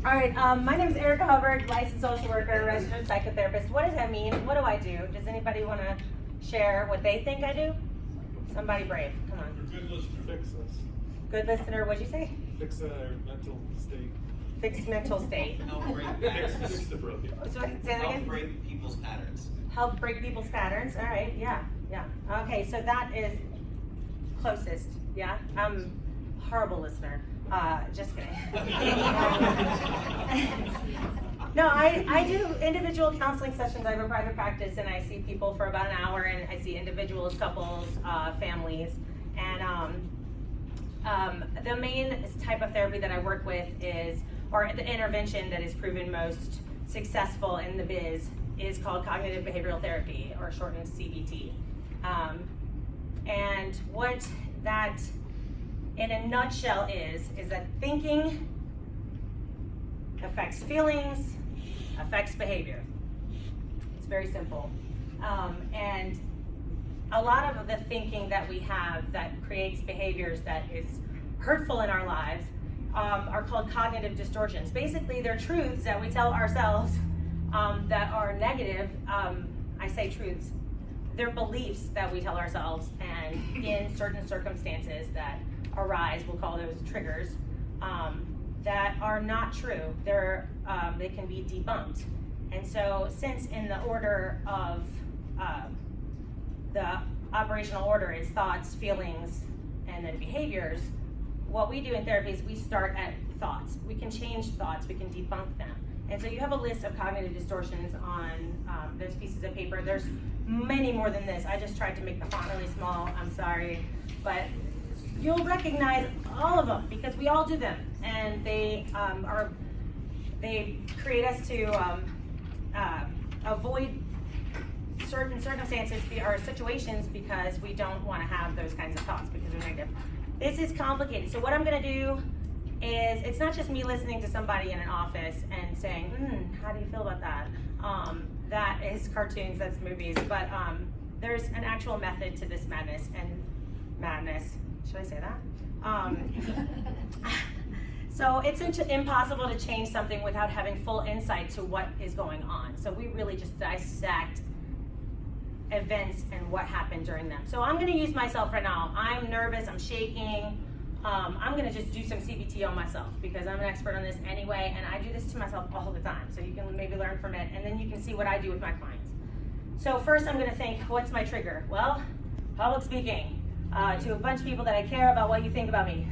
All right, my name is Erica Hubbard, licensed social worker, registered psychotherapist. What does that mean? What do I do? Does anybody want to share what they think I do? Somebody brave, come on. You're good listener, fix us. Good listener, what'd you say? Fix our mental state. Fix mental state. Help break Fix the broken. So, say that help again? break people's patterns. Help break people's patterns. All right, yeah. Okay, so that is closest, yeah? I'm a horrible listener. Just kidding. No, I do individual counseling sessions. I have a private practice and I see people for about an hour, and I see individuals, couples, families. And the main type of therapy that I work with or the intervention that is proven most successful in the biz is called cognitive behavioral therapy, or shortened CBT. And what that in a nutshell is that thinking affects feelings, affects behavior. It's very simple. And a lot of the thinking that we have that creates behaviors that is hurtful in our lives are called cognitive distortions. Basically, they're truths that we tell ourselves that are negative. I say truths. They're beliefs that we tell ourselves, and in certain circumstances that arise, we'll call those triggers, that are not true. They can be debunked. And so, since in the order of the operational order is thoughts, feelings, and then behaviors, what we do in therapy is we start at thoughts. We can change thoughts, we can debunk them. And so you have a list of cognitive distortions on those pieces of paper. There's many more than this. I just tried to make the font really small, I'm sorry. But you'll recognize all of them because we all do them. And they create us to avoid certain circumstances or situations because we don't want to have those kinds of thoughts because they're negative. This is complicated. So what I'm going to do is, it's not just me listening to somebody in an office and saying, how do you feel about that? That is cartoons, that's movies, but there's an actual method to this madness. Should I say that? So it's impossible to change something without having full insight to what is going on. So we really just dissect events and what happened during them. So I'm gonna use myself right now. I'm nervous, I'm shaking. I'm gonna just do some CBT on myself because I'm an expert on this anyway, and I do this to myself all the time. So you can maybe learn from it, and then you can see what I do with my clients. So first I'm gonna think, what's my trigger? Well, public speaking to a bunch of people that I care about what you think about me.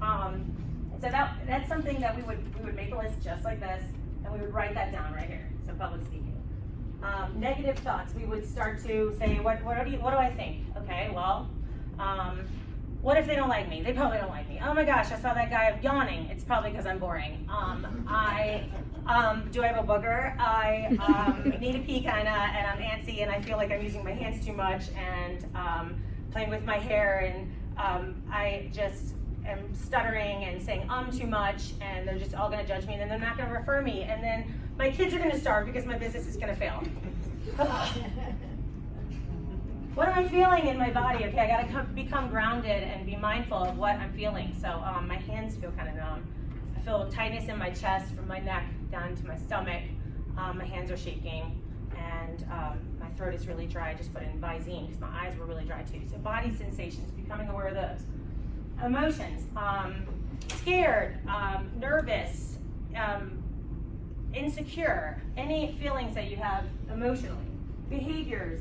And so that's something that we would make a list just like this, and we would write that down right here. So public speaking. Negative thoughts, we would start to say, what do I think? Okay, well, what if they don't like me? They probably don't like me. Oh my gosh, I saw that guy yawning. It's probably because I'm boring. Do I have a booger? I need a pee kinda, and I'm antsy, and I feel like I'm using my hands too much, and playing with my hair, and I just am stuttering and saying too much, and they're just all gonna judge me, and then they're not gonna refer me, and then my kids are gonna starve because my business is gonna fail. What am I feeling in my body? Okay, I gotta become grounded and be mindful of what I'm feeling. So my hands feel kind of numb. I feel tightness in my chest from my neck down to my stomach. My hands are shaking, and my throat is really dry. I just put in Visine because my eyes were really dry too. So body sensations, becoming aware of those. Emotions, scared, nervous, insecure, any feelings that you have emotionally. Behaviors,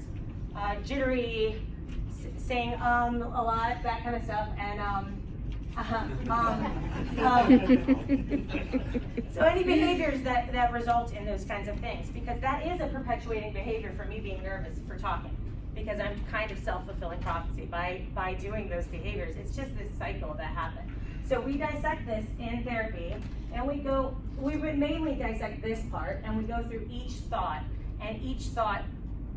jittery, saying a lot, that kind of stuff, and so any behaviors that result in those kinds of things, because that is a perpetuating behavior for me being nervous for talking, because I'm kind of self-fulfilling prophecy by doing those behaviors. It's just this cycle that happens. So we dissect this in therapy, and we would mainly dissect this part, and we go through each thought, and each thought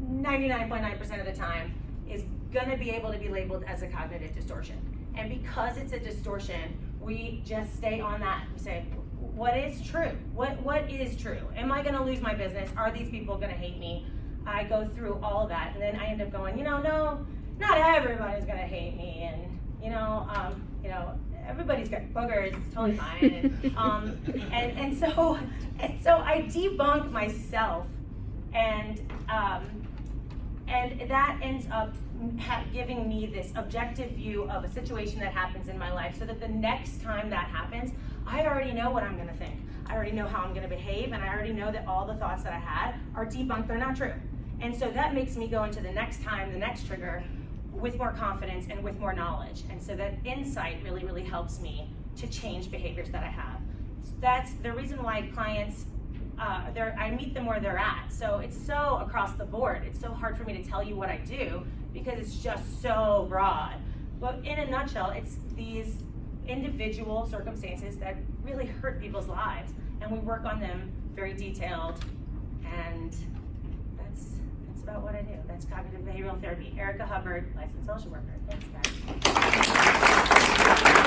99.9% of the time is going to be able to be labeled as a cognitive distortion. And because it's a distortion, we just stay on that. We say, what is true? What is true? Am I going to lose my business? Are these people going to hate me? I go through all of that, and then I end up going, no, not everybody's going to hate me, and everybody's got boogers, it's totally fine. And so I debunk myself, and that ends up giving me this objective view of a situation that happens in my life, so that the next time that happens, I already know what I'm gonna think. I already know how I'm gonna behave, and I already know that all the thoughts that I had are debunked, they're not true. And so that makes me go into the next time, the next trigger, with more confidence and with more knowledge. And so that insight really, really helps me to change behaviors that I have. That's the reason why clients, I meet them where they're at. So it's so across the board. It's so hard for me to tell you what I do because it's just so broad. But in a nutshell, it's these individual circumstances that really hurt people's lives. And we work on them very detailed, and that's about what I do. That's cognitive behavioral therapy. Erica Hubbard, licensed social worker. Thanks, guys.